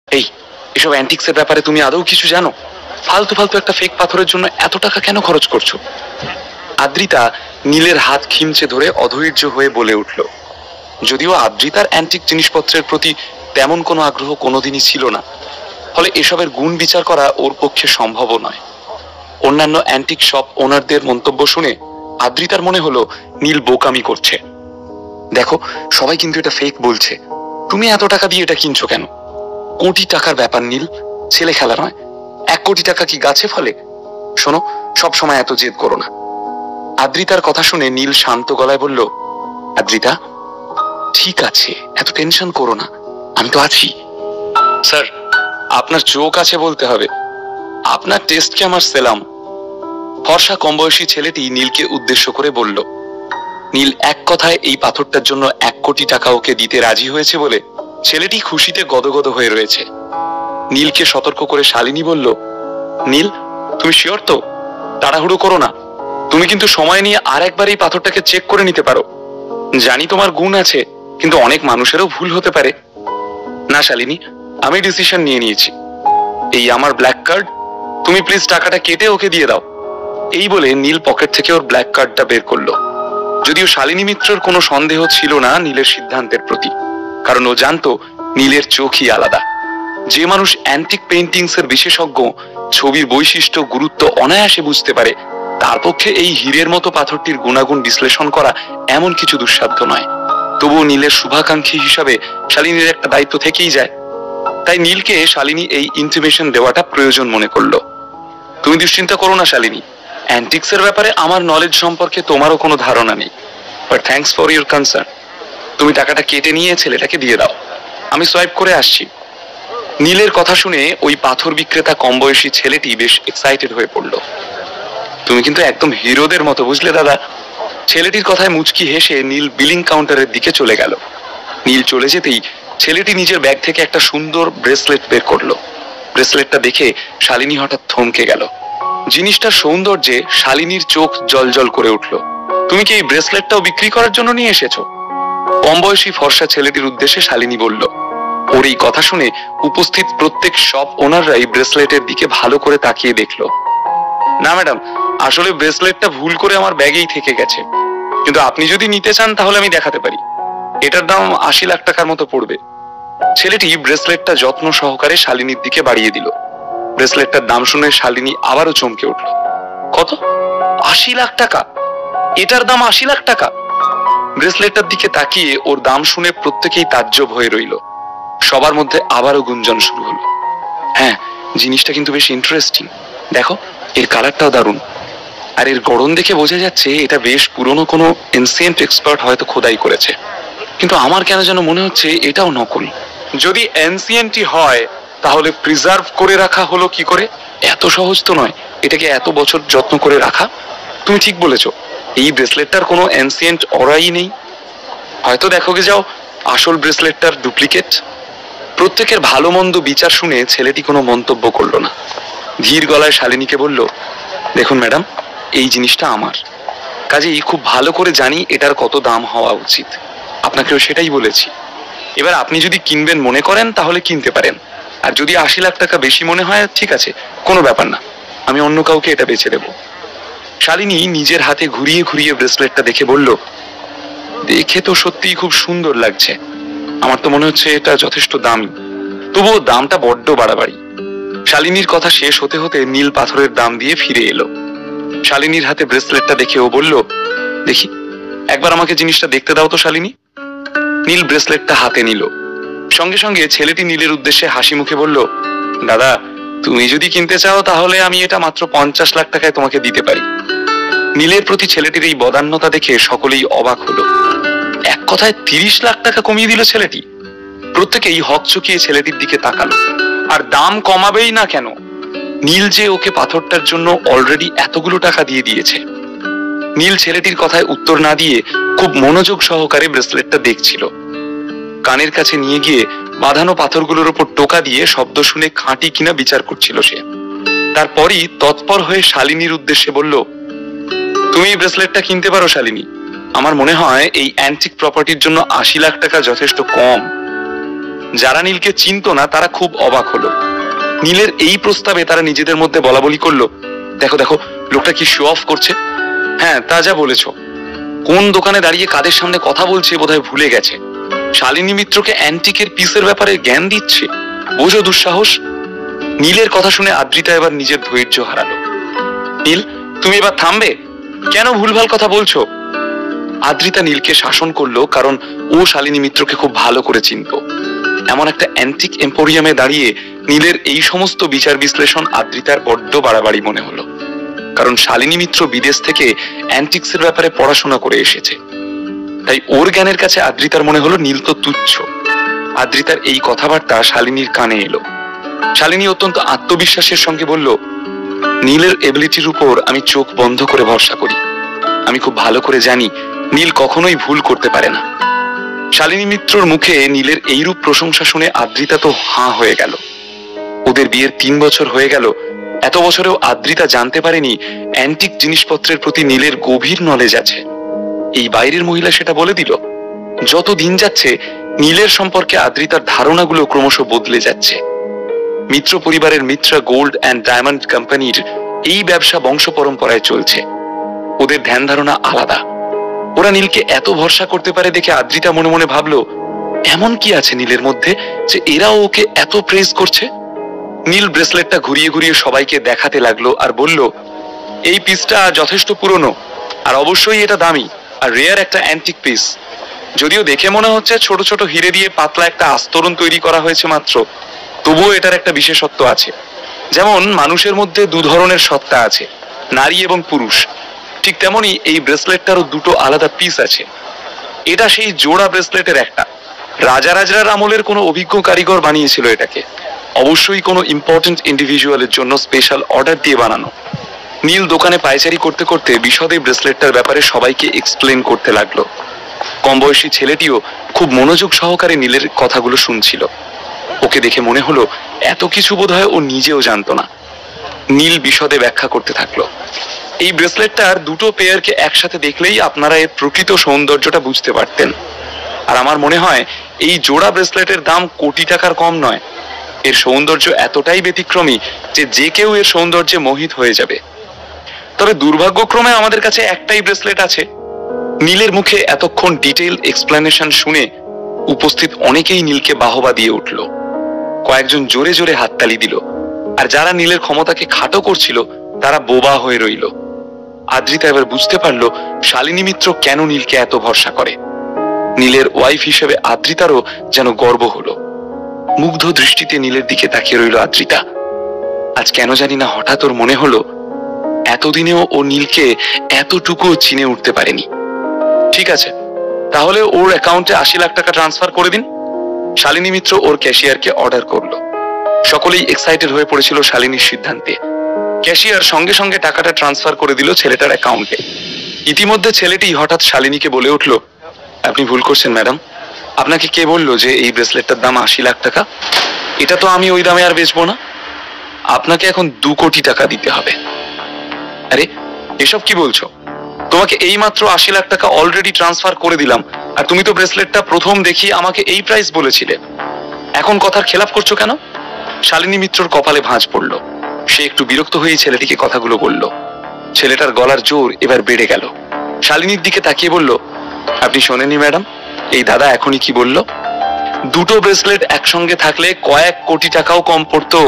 এই এসব অ্যান্টিক্সের ব্যাপারে তুমি আদৌ কিছু জানো? ফালতু ফালতু একটা ফেক পাথরের জন্য এত টাকা কেন খরচ করছো? আদ্রিতা নীলের হাত খিমচে ধরে অধৈর্য হয়ে বলে উঠল। যদিও আদ্রিতার অ্যান্টিক জিনিসপত্রের প্রতি তেমন কোনো আগ্রহ কোনোদিনই ছিল না, ফলে এসবের গুণ বিচার করা ওর পক্ষে সম্ভবও নয়। অন্যান্য অ্যান্টিক শপ ওনারদের মন্তব্য শুনে আদ্রিতার মনে হলো নীল বোকামি করছে। দেখো, সবাই কিন্তু এটা ফেক বলছে, তুমি এত টাকা দিয়ে এটা কিনছো কেন? কোটি টাকার ব্যাপার নীল, ছেলে খেলা নয়। 1 কোটি টাকা কি গাছে ফলে? শোনো, সব সময় এত জেদ করো না। আদ্রিতার কথা শুনে নীল শান্ত গলায় বলল, আদ্রিতা ঠিক আছে, এত টেনশন করো না, আমি তো আছি। স্যার, আপনার চোখ আছে বলতে হবে, আপনার টেস্টকে আমার সেলাম। ফর্সা কমবয়সী ছেলেটি নীলকে উদ্দেশ্য করে বলল। নীল এক কথায় এই পাথরটার জন্য 1 কোটি টাকা ওকে দিতে রাজি হয়েছে বলে ছেলেটি খুশিতে গদগদ হয়ে রয়েছে। নীলকে সতর্ক করে শালিনী বলল, নীল তুমি শিওর তো? তাড়াহুড়ো করো না, তুমি কিন্তু সময় নিয়ে আর একবার এই পাথরটাকে চেক করে নিতে পারো। জানি তোমার গুণ আছে, কিন্তু অনেক মানুষেরও ভুল হতে পারে। না শালিনী, আমি ডিসিশন নিয়ে নিয়েছি, এই আমার ব্ল্যাক কার্ড, তুমি প্লিজ টাকাটা কেটে ওকে দিয়ে দাও। এই বলে নীল পকেট থেকে ওর ব্ল্যাক কার্ডটা বের করলো। যদিও শালিনী মিত্রর কোনো সন্দেহ ছিল না নীলের সিদ্ধান্তের প্রতি, কারণ ও জানতো নীলের চোখই আলাদা। যে মানুষ অ্যান্টিক পেইন্টিংস এর বিশেষজ্ঞ, ছবির বৈশিষ্ট্য গুরুত্ব অনায়াসে বুঝতে পারে, তার পক্ষে এই হীরের মতো পাথরটির গুণাগুণ বিশ্লেষণ করা এমন কিছু দুঃসাধ্য নয়। তবুও নীলের শুভাকাঙ্ক্ষী হিসাবে শালিনীর একটা দায়িত্ব থেকেই যায়। তাই নীলকে শালিনী এই ইন্টিমেশন দেওয়াটা প্রয়োজন মনে করলো। তুমি দুশ্চিন্তা করো না শালিনী, অ্যান্টিক্স এর ব্যাপারে আমার নলেজ সম্পর্কে তোমারও কোনো ধারণা নেই, but thanks for your concern. তুমি টাকাটা কেটে নিয়ে ছেলেটাকে দিয়ে দাও, আমি সোয়াইপ করে আসছি। নীলের কথা শুনে ওই পাথর বিক্রেতা কম বয়সী ছেলেটি বেশ এক্সাইটেড হয়ে পড়ল। তুমি কিন্তু একদম হিরোদের মতো, বুঝলে দাদা? ছেলেটির কথায় মুচকি হেসে নীল বিলিং কাউন্টারের দিকে চলে গেল। নীল চলে যেতেই ছেলেটি নিজের ব্যাগ থেকে একটা সুন্দর ব্রেসলেট বের করলো। ব্রেসলেটটা দেখে শালিনী হঠাৎ থমকে গেল। জিনিসটার সৌন্দর্যে শালিনীর চোখ জলজল করে উঠল। তুমি কি এই ব্রেসলেটটাও বিক্রি করার জন্য নিয়ে এসেছো? কম বয়সী ফর্সা ছেলেটির উদ্দেশ্যে শালিনী বলল। ওর এই কথা শুনে উপস্থিত প্রত্যেক শপ ওনাররাই ব্রেসলেটের দিকে ভালো করে তাকিয়ে দেখলো। না ম্যাডাম, আসলে ব্রেসলেটটা ভুল করে আমার ব্যাগেই থেকে গেছে, কিন্তু আপনি যদি নিতে চান তাহলে আমি দেখাতে পারি। এটার দাম 80 লাখ টাকার মতো পড়বে। ছেলেটি ব্রেসলেটটা যত্ন সহকারে শালিনীর দিকে বাড়িয়ে দিল। ব্রেসলেটটার দাম শুনে শালিনী আবারও চমকে উঠল। কত? 80 লাখ টাকা? এটার দাম 80 লাখ টাকা? ব্রেসলেটটার দিকে তাকিয়ে ওর দাম শুনে প্রত্যেকেই তাজ্জব হয়ে রইল। সবার মধ্যে আবারও গুঞ্জন শুরু হলো। হ্যাঁ, জিনিসটা কিন্তু বেশ ইন্টারেস্টিং। দেখো, এর কালারটাও দারুণ, আর এর গড়ন দেখে বোঝা যাচ্ছে এটা বেশ পুরনো কোনো এনসিয়েন্ট এক্সপার্ট হয়তো খোদাই করেছে। কিন্তু আমার কেন যেন মনে হচ্ছে এটাও নকল। যদি এনসিয়েন্টই হয় তাহলে প্রিজার্ভ করে রাখা হলো কি করে? এত সহজ তো নয় এটাকে এত বছর যত্ন করে রাখা। তুমি ঠিক বলেছো, এই ব্রেসলেটটার কোনো এনসিয়েন্ট অরাই নেই। হয়তো দেখো গে যাও আসল ব্রেসলেটটার ডুপ্লিকেট। প্রত্যেকের ভালো মন্দ বিচার শুনে ছেলেটি কোনো মন্তব্য করলো না। ধীর গলায় শালিনীকে বলল, দেখুন ম্যাডাম, এই জিনিসটা আমার, কাজেই খুব ভালো করে জানি এটার কত দাম হওয়া উচিত। আপনাকেও সেটাই বলেছি। এবার আপনি যদি কিনবেন মনে করেন তাহলে কিনতে পারেন, আর যদি 80 লাখ টাকা বেশি মনে হয় ঠিক আছে, কোনো ব্যাপার না, আমি অন্য কাউকে এটা বেচে দেব। শালিনী নিজের হাতে ঘুরিয়ে ঘুরিয়ে ব্রেসলেটটা দেখে বলল, দেখে তো সত্যিই খুব সুন্দর লাগছে, আমার তো মনে হচ্ছে এটা যথেষ্ট দামি, তবুও দামটা বড্ড বাড়াবাড়ি। শালিনীর কথা শেষ হতে হতে নীল পাথরের দাম দিয়ে ফিরে এলো। শালিনীর হাতে ব্রেসলেটটা দেখে ও বলল, দেখি একবার আমাকে জিনিসটা দেখতে দাও তো শালিনী। নীল ব্রেসলেটটা হাতে নিল। সঙ্গে সঙ্গে ছেলেটি নীলের উদ্দেশ্যে হাসি মুখে বলল, দাদা তুমি যদি কিনতে চাও তাহলে আমি এটা মাত্র 50 লাখ টাকায় তোমাকে দিতে পারি। নীলের প্রতি ছেলেটির এই বদান্যতা দেখে সকলেই অবাক হলো। এক কথায় 30 লাখ টাকা কমিয়ে দিল ছেলেটি। প্রত্যেকেই হক চকিয়ে ছেলেটির দিকে তাকালো। আর দাম কমাবেই না কেন? নীল যে ওকে পাথরটার জন্য অলরেডি এতগুলো টাকা দিয়ে দিয়েছে। নীল ছেলেটির কথায় উত্তর না দিয়ে খুব মনোযোগ সহকারে ব্রেসলেটটা দেখছিল। কানের কাছে নিয়ে গিয়ে বাঁধানো পাথরগুলোর উপর টোকা দিয়ে শব্দ শুনে খাঁটি কিনা বিচার করছিল সে। তারপরই তৎপর হয়ে শালিনীর উদ্দেশ্যে বলল, তুমি এই ব্রেসলেটটা কিনতে পারো শালিনী। আমার মনে হয় এই অ্যান্টিক প্রপার্টির জন্য 80 লাখ টাকা যথেষ্ট কম। যারা নীলকে চিনতো না তারা খুব অবাক হলো। নীলের এই প্রস্তাবে তারা নিজেদের মধ্যে বলা বলি করলো, দেখো দেখো লোকটা কি শো অফ করছে। হ্যাঁ, তা যা বলেছ। কোন দোকানে দাঁড়িয়ে কাদের সামনে কথা বলছে বোধহয় ভুলে গেছে। শালিনী মিত্রকে অ্যান্টিকের পিসের ব্যাপারে জ্ঞান দিচ্ছে, বোঝো দুঃসাহস। নীলের কথা শুনে আদ্রিতা এবার নিজের ধৈর্য হারালো। নীল, তুমি এবার থামবে? কেন ভুলভাল কথা বলছো? আদ্রিতা নীলকে শাসন করলো, কারণ ও শালিনী মিত্রকে খুব ভালো করে চিনত। এমন একটা অ্যান্টিক এম্পোরিয়ামে দাঁড়িয়ে নীলের এই সমস্ত বিচার বিশ্লেষণ আদ্রিতার বড্ড বাড়াবাড়ি মনে হলো, কারণ শালিনী মিত্র বিদেশ থেকে অ্যান্টিক্সের ব্যাপারে পড়াশোনা করে এসেছে। তাই ওর জ্ঞানের কাছে আদ্রিতার মনে হলো নীল তো তুচ্ছ। আদ্রিতার এই কথাবার্তা শালিনীর কানে এলো। শালিনী অত্যন্ত আত্মবিশ্বাসের সঙ্গে বলল, নীলের এবিলিটির উপর আমি চোখ বন্ধ করে ভরসা করি। আমি খুব ভালো করে জানি নীল কখনোই ভুল করতে পারে না। শালিনী মিত্রর মুখে নীলের এইরূপ প্রশংসা শুনে আদ্রিতা তো হাঁ হয়ে গেল। ওদের বিয়ের 3 বছর হয়ে গেল, এত বছরেও আদ্রিতা জানতে পারেনি অ্যান্টিক জিনিসপত্রের প্রতি নীলের গভীর নলেজ আছে। এই বাইরের মহিলা সেটা বলে দিল। যত দিন যাচ্ছে নীলের সম্পর্কে আদ্রিতার ধারণাগুলো ক্রমশ বদলে যাচ্ছে। মিত্র পরিবারের মিত্রা গোল্ড অ্যান্ড ডায়মন্ড কোম্পানির এই ব্যবসা বংশ পরম্পরায় চলছে। ওদের ধ্যান ধারণা আলাদা। ওরা নীলকে এত ভরসা করতে পারে দেখে আদ্রিতা মনে মনে ভাবলো, এমন কি আছে নীলের মধ্যে যে এরাও ওকে এত প্রেজ করছে। নীল ব্রেসলেটটা ঘুরিয়ে ঘুরিয়ে সবাইকে দেখাতে লাগলো আর বলল, এই পিসটা যথেষ্ট পুরনো, আর অবশ্যই এটা দামি আর রেয়ার একটা অ্যান্টিক পিস। যদিও দেখে মনে হচ্ছে ছোট ছোট হিরে দিয়ে পাতলা একটা আস্তরণ তৈরি করা হয়েছে মাত্র, তবুও এটার একটা বিশেষত্ব আছে। যেমন মানুষের মধ্যে 2 ধরনের সত্তা আছে, নারী এবং পুরুষ, ঠিক তেমনি এই ব্রেসলেটটারও 2টো আলাদা পিস আছে। এটা সেই জোড়া ব্রেসলেটের একটা। রাজারাজরার আমলের কোনো অভিজ্ঞ কারিগর বানিয়েছিল এটাকে, অবশ্যই কোনো ইম্পর্টেন্ট ইন্ডিভিজুয়ালের জন্য স্পেশাল অর্ডার দিয়ে বানানো। নীল দোকানে পায়চারি করতে করতে বিশদে ব্রেসলেটটার ব্যাপারে সবাইকে এক্সপ্লেন করতে লাগলো। কম বয়সী ছেলেটিও খুব মনোযোগ সহকারে নীলের কথাগুলো শুনছিল। ওকে দেখে মনে হলো এত কিছু বোধহয় ও নিজেও জানতো না। নীল বিশদে ব্যাখ্যা করতে থাকলো, এই ব্রেসলেটটার 2টো পেয়ারকে একসাথে দেখলেই আপনারা এর প্রকৃত সৌন্দর্যটা বুঝতে পারতেন। আর আমার মনে হয় এই জোড়া ব্রেসলেটের দাম কোটি টাকার কম নয়। এর সৌন্দর্য এতটাই ব্যতিক্রমী যে যে কেউ এর সৌন্দর্যে মোহিত হয়ে যাবে। তবে দুর্ভাগ্যক্রমে আমাদের কাছে একটাই ব্রেসলেট আছে। নীলের মুখে এতক্ষণ ডিটেইল এক্সপ্লেনেশন শুনে উপস্থিত অনেকেই নীলকে বাহবা দিয়ে উঠল। কয়েকজন জোরে জোরে হাততালি দিল, আর যারা নীলের ক্ষমতাকে খাটো করছিল তারা বোবা হয়ে রইল। আদ্রিতা এবার বুঝতে পারলো শালিনী মিত্র কেন নীলকে এত ভরসা করে। নীলের ওয়াইফ হিসেবে আদ্রিতারও যেন গর্ব হলো। মুগ্ধ দৃষ্টিতে নীলের দিকে তাকিয়ে রইল আদ্রিতা। আজ কেন জানি না হঠাৎ ওর মনে হলো এতদিনেও ও নীলকে এতটুকু চিনে উঠতে পারেনি। ঠিক আছে, তাহলে ওর অ্যাকাউন্টে 80 লাখ টাকা ট্রান্সফার করে দিন। শালিনী মিত্র ওর ক্যাশিয়ারকে অর্ডার করলো। সকলেই এক্সাইটেড হয়ে পড়েছিল শালিনীর সিদ্ধান্তে। ক্যাশিয়ার সঙ্গে সঙ্গে টাকাটা ট্রান্সফার করে দিল ছেলেটার অ্যাকাউন্টে। ইতিমধ্যে ছেলেটি হঠাৎ শালিনীকে বলে উঠল, আপনি ভুল করছেন ম্যাডাম। আপনাকে কে বললো যে এই ব্রেসলেটটার দাম 80 লাখ টাকা? এটা তো আমি ওই দামে আর বেচবো না। আপনাকে এখন 2 কোটি টাকা দিতে হবে। আরে এসব কি বলছো? তোমাকে এই মাত্র 80 লাখ টাকা অলরেডি ট্রান্সফার করে দিলাম, আর তুমি তো ব্রেসলেটটা প্রথম দেখি আমাকে এই প্রাইস বলেছিলে। এখন কথার খেলাপ করছো কেন? শালিনী মিত্রর কপালে ভাঁজ পড়ল। সে একটু বিরক্ত হয়ে ছেলেটিকে কথাগুলো বলল। ছেলেটার গলার জোর এবার বেড়ে গেল। শালিনীর দিকে তাকিয়ে বলল, আপনি শোনেননি ম্যাডাম, এই দাদা এখনই কি বলল? 2টো ব্রেসলেট একসঙ্গে থাকলে কয়েক কোটি টাকাও কম পড়তো।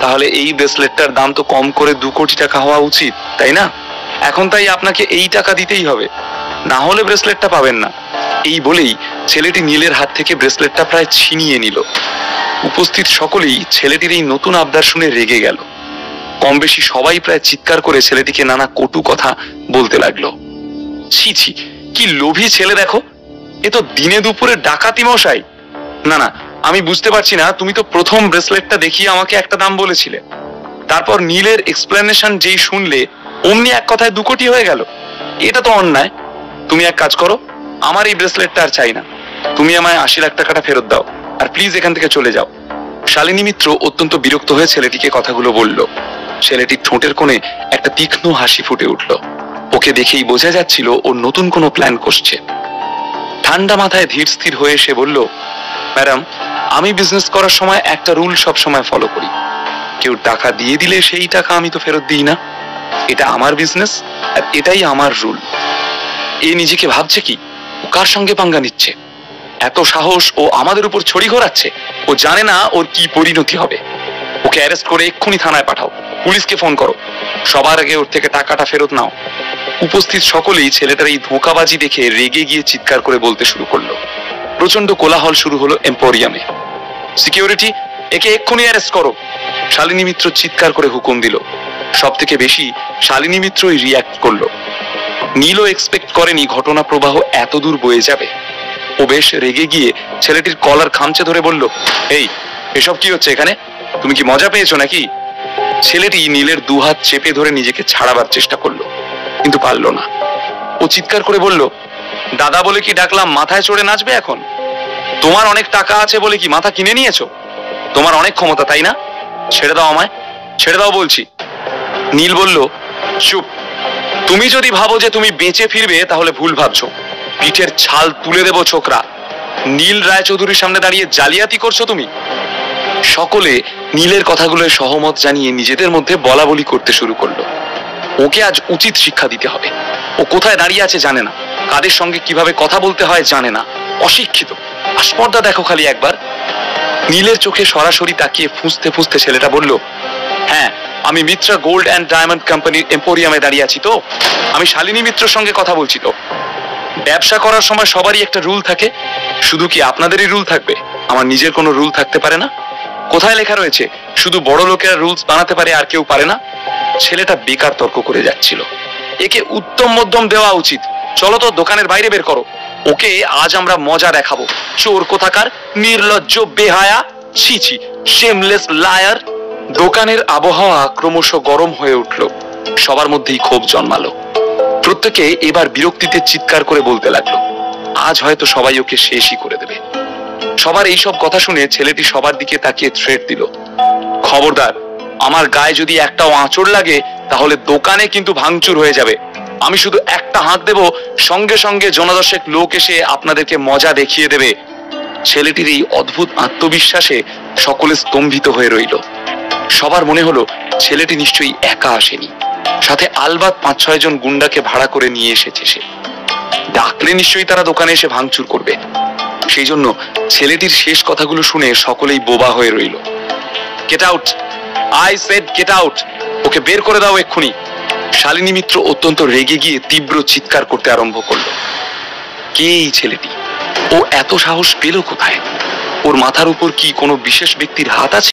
তাহলে এই ব্রেসলেটটার দাম তো কম করে 2 কোটি টাকা হওয়া উচিত, তাই না? এখন তাই আপনাকে এই টাকা দিতেই হবে, না হলে ব্রেসলেটটা পাবেন না। এই বলেই ছেলেটি নীলের হাত থেকে ব্রেসলেটটা প্রায় ছিনিয়ে নিল। উপস্থিত সকলেই ছেলেটির এই নতুন আবদার শুনে রেগে গেল। কম বেশি সবাই প্রায় চিৎকার করে ছেলেটিকে নানা কটু কথা বলতে লাগলো। ছি ছি, কি লোভী ছেলে দেখো, এ তো দিনে দুপুরে ডাকাতি মশাই। না না, আমি বুঝতে পারছি না, তুমি তো প্রথম ব্রেসলেটটা দেখিয়ে আমাকে একটা দাম বলেছিলে, তারপর নীলের এক্সপ্লেনেশন যেই শুনলে অমনি এক কথায় 2 কোটি হয়ে গেল। এটা তো অন্যায়। তুমি এক কাজ করো, আমার এই ব্রেসলেটটা আর চাই না। তুমি আমায় 80 লাখ টাকাটা ফেরত দাও, আর প্লিজ এখান থেকে চলে যাও। শালিনী মিত্র অত্যন্ত বিরক্ত হয়ে ছেলেটিকে কথাগুলো বলল। ছেলেটির ঠোঁটের কোণে একটা তীক্ষ্ণ হাসি ফুটে উঠল। ওকে দেখেই বোঝা যাচ্ছিল ও নতুন কোনো প্ল্যান করছে। ঠান্ডা মাথায় ধীর স্থির হয়ে সে বলল, ম্যাডাম আমি বিজনেস করার সময় একটা রুল সব সময় ফলো করি, কেউ টাকা দিয়ে দিলে সেই টাকা আমি তো ফেরত দিই না। এটা আমার বিজনেস আর এটাই আমার রুল। এ নিজেকে ভাবছে কি ও কার সঙ্গে পাঙ্গা নিচ্ছে? এত সাহস ও আমাদের উপর ছড়ি ঘোরাচ্ছে। ও জানে না ওর কি পরিণতি হবে। ওকে অ্যারেস্ট করে এক্ষুনি থানায় পাঠাও, পুলিশকে ফোন করো, সবার আগে ওর থেকে টাকাটা ফেরত নাও। উপস্থিত সকলেই ছেলেটার এই ধোঁকাবাজি দেখে রেগে গিয়ে চিৎকার করে বলতে শুরু করলো। প্রচন্ড কোলাহল শুরু হলো এম্পোরিয়ামে। সিকিউরিটি, একে এক্ষুনি অ্যারেস্ট করো। শালিনী মিত্র চিৎকার করে হুকুম দিল। সব থেকে বেশি শালিনী মিত্রই রিয়াক্ট করলো। নীলও এক্সপেক্ট করেনি ঘটনা প্রবাহ এত দূর বয়ে যাবে। ও বেশ রেগে গিয়ে ছেলেটির কলার খামচে ধরে বলল, এই এসব কি হচ্ছে এখানে? তুমি কি মজা পেয়েছো নাকি? ছেলেটি নীলের দুহাত চেপে ধরে নিজেকে ছাড়াবার চেষ্টা করলো, কিন্তু পারল না। ও চিৎকার করে বলল, দাদা বলে কি ডাকলাম মাথায় চড়ে নাচবে এখন? তোমার অনেক টাকা আছে বলে কি মাথা কিনে নিয়েছো? তোমার অনেক ক্ষমতা, তাই না? ছেড়ে দাও আমায়, ছেড়ে দাও বলছি। নীল বলল, চুপ। তুমি যদি ভাবো যে তুমি বেঁচে ফিরবে তাহলে ভুল ভাবছো। পিঠের ছাল তুলে দেবো ছোকরা। নীল রায়চৌধুরীর সামনে দাঁড়িয়ে জালিয়াতি করছো তুমি। সকলে নীলের কথাগুলোয় সহমত জানিয়ে নিজেদের মধ্যে বলা বলি করতে শুরু করলো। ওকে আজ উচিত শিক্ষা দিতে হবে। ও কোথায় দাঁড়িয়ে আছে জানে না, কাদের সঙ্গে কিভাবে কথা বলতে হয় জানে না, অশিক্ষিত। আস্পর্ধা দেখো খালি একবার। নীলের চোখে সরাসরি তাকিয়ে ফুঁসতে ফুঁসতে ছেলেটা বলল, হ্যাঁ, আমি মিত্রা গোল্ড অ্যান্ড ডায়মন্ড কোম্পানির এম্পোরিয়ামে দাঁড়িয়ে আছি তো। আমি শালিনী মিত্রর সঙ্গে কথা বলছি তো। ব্যবসা করার সময় সবারই একটা রুল থাকে, শুধু কি আপনাদেরই রুল থাকবে? আমার নিজের কোনো রুল থাকতে পারে না? কোথায় লেখা রয়েছে শুধু বড় লোকেরা রুলস বানাতে পারে আর কেউ পারে না? ছেলেটা বেকার তর্ক করে যাচ্ছিল। একে উত্তম মধ্যম দেওয়া উচিত। চলো তো দোকানের বাইরে বের করো। ওকে আজ আমরা মজা দেখাবো। চোর কোথাকার, নির্লজ্জ বেহায়া, ছি ছি, শেমলেস লায়ার। দোকানের আবহাওয়া ক্রমশ গরম হয়ে উঠল। সবার মধ্যেই ক্ষোভ জন্মালো। প্রত্যেকে এবার বিরক্তিতে চিৎকার করে বলতে লাগলো, আজ হয়তো সবাই ওকে শেষই করে দেবে। সবার এইসব কথা শুনে ছেলেটি সবার দিকে তাকিয়ে থ্রেট দিল, খবরদার, আমার গায়ে যদি একটাও আঁচড় লাগে তাহলে দোকানে কিন্তু ভাঙচুর হয়ে যাবে। আমি শুধু একটা হাত দেব, সঙ্গে সঙ্গে জনদশেক লোক এসে আপনাদেরকে মজা দেখিয়ে দেবে। ছেলেটির এই অদ্ভুত আত্মবিশ্বাসে সকলে স্তম্ভিত হয়ে রইল। সবার মনে হলো ছেলেটি নিশ্চয়ই একা আসেনি, সাথে আলবাত 5-6 জন গুন্ডাকে ভাড়া করে নিয়ে এসেছে সে। ডাকলে নিশ্চয়ই তারা দোকানে এসে ভাঙচুর করবে। সেই জন্য ছেলেটির শেষ কথাগুলো শুনে সকলেই বোবা হয়ে রইল। Get out, I said get out. ওকে বের করে দাও এক্ষুনি। শালিনী মিত্র অত্যন্ত রেগে গিয়ে তীব্র চিৎকার করতে আরম্ভ করলো। কে এই ছেলেটি? ও এত সাহস পেল কোথায়? ওর মাথার উপর কি কোনো বিশেষ ব্যক্তির হাত আছে?